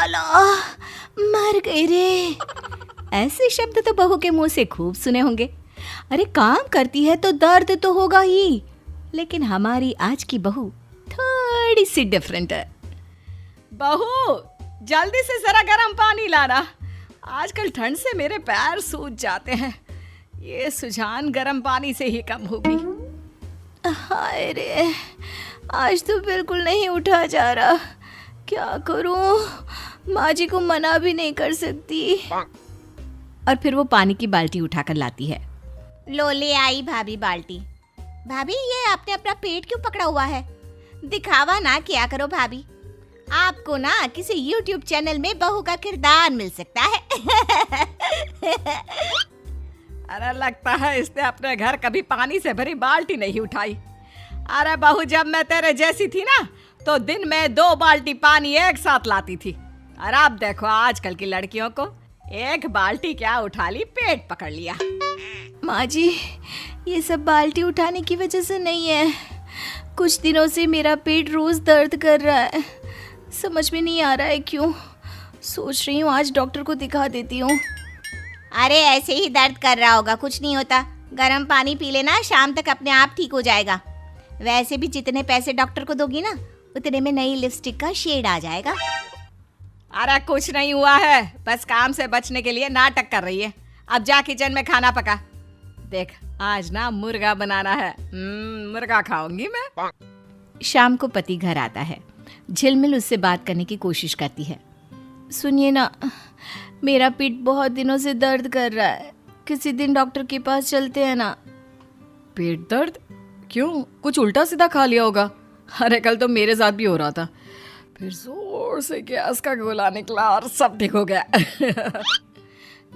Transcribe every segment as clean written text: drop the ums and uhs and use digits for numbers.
ला ला, मर गई रे। ऐसे शब्द तो बहू के मुंह से खूब सुने होंगे। अरे काम करती है तो दर्द तो होगा ही, लेकिन हमारी आज की बहू थोड़ी सी डिफरेंट है। बहू जल्दी से जरा गर्म पानी लाना, आजकल ठंड से मेरे पैर सूज जाते हैं। ये सुजान गर्म पानी से ही कम होगी। हाय रे, आज तो बिल्कुल नहीं उठा जा रहा, क्या करूं? माँ जी को मना भी नहीं कर सकती। और फिर वो पानी की बाल्टी उठाकर लाती है। लो ले आई भाभी बाल्टी। भाभी ये आपने अपना पेट क्यों पकड़ा हुआ है? दिखावा ना किया करो भाभी, आपको ना किसी YouTube चैनल में बहू का किरदार मिल सकता है। अरे लगता है इसने अपने घर कभी पानी से भरी बाल्टी नहीं उठाई। अरे बहू जब मैं तेरे जैसी थी ना तो दिन में 2 बाल्टी पानी एक साथ लाती थी। और अब देखो आजकल की लड़कियों को, एक बाल्टी क्या उठा ली, पेट पकड़ लिया। माँ जी ये सब बाल्टी उठाने की वजह से नहीं है, कुछ दिनों से मेरा पेट रोज दर्द कर रहा है, समझ में नहीं आ रहा है क्यों। सोच रही हूँ आज डॉक्टर को दिखा देती हूँ। अरे ऐसे ही दर्द कर रहा होगा, कुछ नहीं होता, गर्म पानी पी लेना, शाम तक अपने आप ठीक हो जाएगा। वैसे भी जितने पैसे डॉक्टर को दोगी ना उतने में नई लिपस्टिक का शेड आ जाएगा। अरे कुछ नहीं हुआ है, बस काम से बचने के लिए नाटक कर रही है। अब जा किचन में खाना पका। देख आज ना मुर्गा बनाना है, मुर्गा खाऊंगी मैं। शाम को पति घर आता है। झिलमिल उससे बात करने की कोशिश करती है। सुनिए ना, मेरा पीठ बहुत दिनों से दर्द कर रहा है, किसी दिन डॉक्टर के पास चलते हैं ना। पेट दर्द? क्यों, कुछ उल्टा सीधा खा लिया होगा? अरे कल तो मेरे साथ भी हो रहा था, फिर जोर से गैस का गोला निकला और सब ठीक हो गया।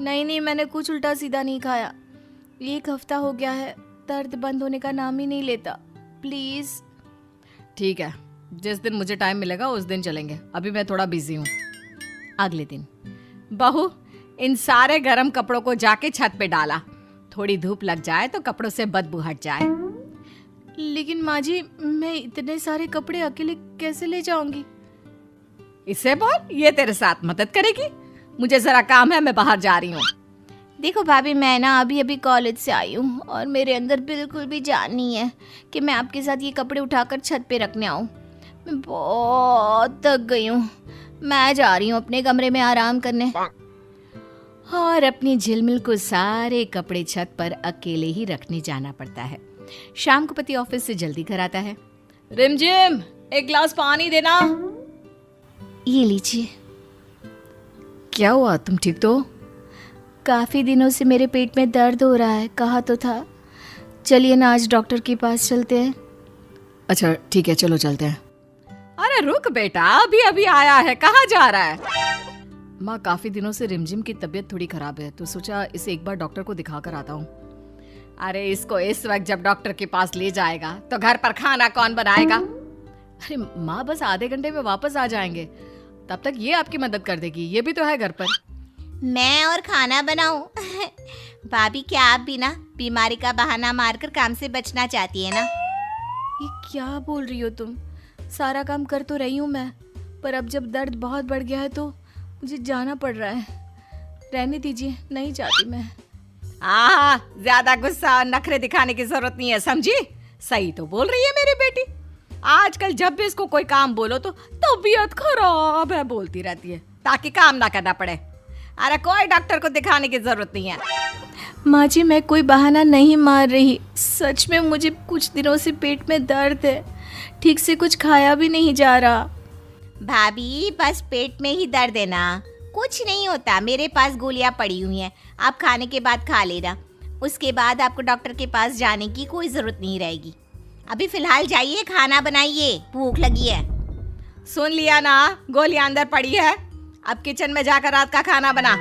नहीं मैंने कुछ उल्टा सीधा नहीं खाया, 1 हफ्ता हो गया है, दर्द बंद होने का नाम ही नहीं लेता। प्लीज। ठीक है, जिस दिन मुझे टाइम मिलेगा उस दिन चलेंगे, अभी मैं थोड़ा बिजी हूँ। अगले दिन, बहू इन सारे गर्म कपड़ों को जाके छत पे डाला, थोड़ी धूप लग जाए तो कपड़ों से बदबू हट जाए। लेकिन माँ जी मैं इतने सारे कपड़े अकेले कैसे ले जाऊंगी? इसे बोल, ये तेरे साथ मदद करेगी। मुझे जरा काम है, मैं बाहर जा रही हूँ। देखो भाभी मैं ना अभी कॉलेज से आई हूँ और मेरे अंदर बिल्कुल भी जान नहीं है कि मैं आपके साथ ये कपड़े उठाकर छत पे रखने आऊँ। मैं बहुत थक गई हूँ, मैं जा रही हूँ अपने कमरे में आराम करने। और अपनी झिलमिल को सारे कपड़े छत पर अकेले ही रखने जाना पड़ता है। शाम को पति ऑफिस से जल्दी घर आता है। रिमझिम 1 गिलास पानी देना। ये लीजिए। क्या हुआ, तुम ठीक तो? काफी दिनों से मेरे पेट में दर्द हो रहा है, कहा तो था। चलिए ना आज डॉक्टर के पास चलते हैं। अच्छा ठीक है, चलो चलते हैं। अरे रुक बेटा, अभी आया है, कहाँ जा रहा है? माँ काफी दिनों से रिमझिम की तबीयत थोड़ी खराब है, तो सोचा इसे एक बार डॉक्टर को दिखा कर आता हूँ। अरे इसको इस वक्त जब डॉक्टर के पास ले जाएगा तो घर पर खाना कौन बनाएगा? अरे माँ बस आधे घंटे में वापस आ जाएंगे, तब तक ये आपकी मदद कर देगी, ये भी तो है घर पर। मैं और खाना बनाऊं? भाभी क्या आप भी ना बीमारी का बहाना मारकर काम से बचना चाहती है ना? ये क्या बोल रही हो तुम? सारा काम कर तो रही हूँ मैं, पर अब जब दर्द बहुत बढ़ गया है तो मुझे जाना पड़ रहा है। रहने दीजिए, नहीं चाहती मैं। ज्यादा गुस्सा और नखरे दिखाने की जरूरत नहीं है, समझी? सही तो बोल रही है मेरी बेटी, आजकल जब भी इसको कोई काम बोलो तो तबीयत खराब है बोलती रहती है, ताकि काम ना करना पड़े। अरे कोई डॉक्टर को दिखाने की जरूरत नहीं है। माँ जी मैं कोई बहाना नहीं मार रही, सच में मुझे कुछ दिनों से पेट में दर्द है, ठीक से कुछ खाया भी नहीं जा रहा। भाभी बस पेट में ही दर्द है ना, कुछ नहीं होता, मेरे पास गोलियां पड़ी हुई हैं, आप खाने के बाद खा लेना, उसके बाद आपको डॉक्टर के पास जाने की कोई ज़रूरत नहीं रहेगी। अभी फ़िलहाल जाइए, खाना बनाइए, भूख लगी है। सुन लिया ना, गोलियां अंदर पड़ी है, अब किचन में जाकर रात का खाना बना।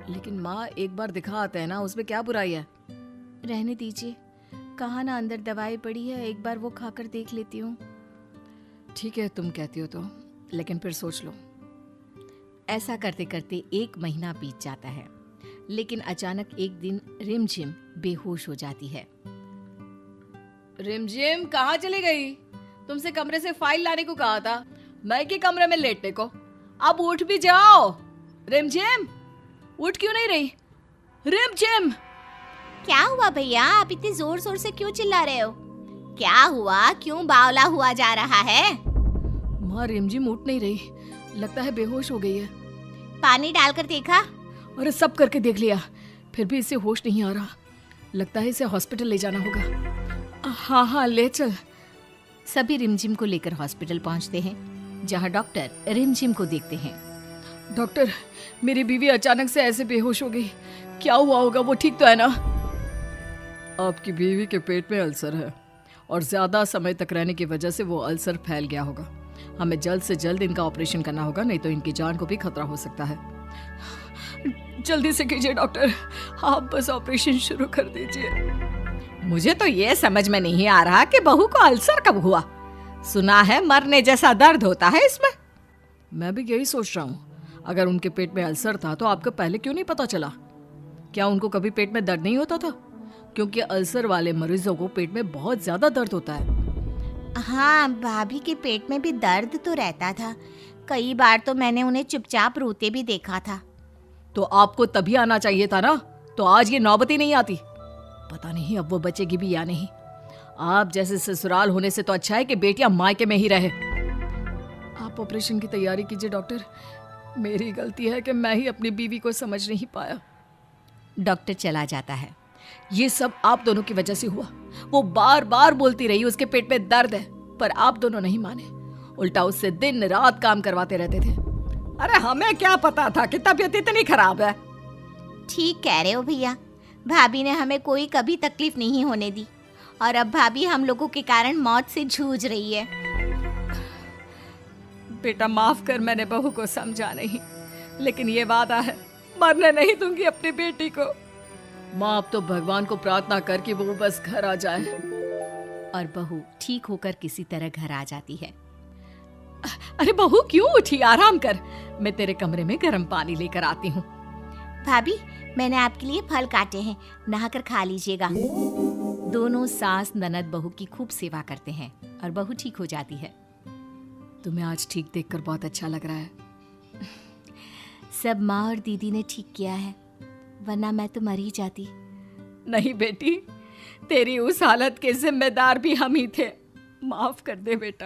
लेकिन माँ एक बार दिखा आते हैं ना, उसमें क्या बुराई है? रहने दीजिए, कहा ना अंदर दवाई पड़ी है, एक बार वो खाकर देख लेती हूँ। ठीक है तुम कहती हो तो, लेकिन फिर सोच लो। ऐसा करते करते 1 महीना बीत जाता है, लेकिन अचानक एक दिन रिमझिम बेहोश हो जाती है। रिमझिम कहाँ चली गई? तुमसे कमरे से फाइल लाने को कहा था, मैं के कमरे में लेटने को। अब उठ भी जाओ। रिमझिम, उठ क्यों नहीं रही? रिमझिम। क्या हुआ भैया, आप इतने जोर शोर से क्यों चिल्ला रहे हो? क्या हुआ, क्यों बावला हुआ जा रहा है? माँ, रिमझिम उठ नहीं रही, लगता है बेहोश हो गई है। पानी डालकर देखा? अरे सब करके देख लिया, फिर भी इसे होश नहीं आ रहा। लगता है इसे हॉस्पिटल ले जाना होगा। हाँ हाँ, ले चल। सभी रिमझिम को लेकर हॉस्पिटल पहुंचते हैं, जहां डॉक्टर रिमझिम को देखते हैं। डॉक्टर, मेरी बीवी अचानक से ऐसे बेहोश हो गई, क्या हुआ होगा? वो ठीक तो है ना? आपकी बीवी के पेट में अल्सर है और ज्यादा समय तक रहने की वजह से वो अल्सर फैल गया होगा। हमें जल्द से जल्द इनका ऑपरेशन करना होगा, नहीं तो इनकी जान को भी खतरा हो सकता है। जल्दी से कीजिए डॉक्टर, आप बस ऑपरेशन शुरू कर दीजिए। मुझे तो ये समझ में नहीं आ रहा कि बहू को अल्सर कब हुआ। सुना है मरने जैसा दर्द होता है इसमें। मैं भी यही सोच रहा हूँ, अगर उनके पेट में अल्सर था तो आपको पहले क्यों नहीं पता चला? क्या उनको कभी पेट में दर्द नहीं होता था? क्योंकि अल्सर वाले मरीजों को पेट में बहुत ज्यादा दर्द होता है। हाँ, भाभी के पेट में भी दर्द तो रहता था। कई बार तो मैंने उन्हें चुपचाप रोते भी देखा था। तो आपको तभी आना चाहिए था ना, तो आज ये नौबत ही नहीं आती। पता नहीं अब वो बचेगी भी या नहीं। आप जैसे ससुराल होने से तो अच्छा है कि बेटियां मायके में ही रहे। आप ऑपरेशन की तैयारी कीजिए डॉक्टर। मेरी गलती है कि मैं ही अपनी बीवी को समझ नहीं पाया। डॉक्टर चला जाता है। ये सब आप दोनों की वजह से हुआ। वो बार बार बोलती रही उसके पेट में दर्द है, पर आप दोनों नहीं माने। उल्टा उससे दिन रात काम करवाते रहते थे। अरे हमें क्या पता था कि तबीयत इतनी खराब है। ठीक कह रहे हो भैया, भाभी ने हमें कोई कभी तकलीफ नहीं होने दी, और अब भाभी हम लोगों के कारण मौत से जूझ रही है। बेटा माफ कर, मैंने बहू को समझा नहीं, लेकिन ये वादा है, मरने नहीं दूंगी अपनी बेटी को। माँ, अब तो भगवान को प्रार्थना कर कि वो बस घर आ जाए। और बहू ठीक होकर किसी तरह घर आ जाती है। अरे बहू क्यों उठी? आराम कर, मैं तेरे कमरे में गर्म पानी लेकर आती हूँ। भाभी, मैंने आपके लिए फल काटे हैं, नहाकर खा लीजिएगा। दोनों सास ननद बहू की खूब सेवा करते हैं और बहू ठीक हो जाती है। तुम्हें आज ठीक देखकर बहुत अच्छा लग रहा है। सब माँ और दीदी ने ठीक किया है, वरना मैं तो मर ही जाती। नहीं बेटी, तेरी उस हालत के जिम्मेदार भी हम ही थे। माफ कर दे बेटा।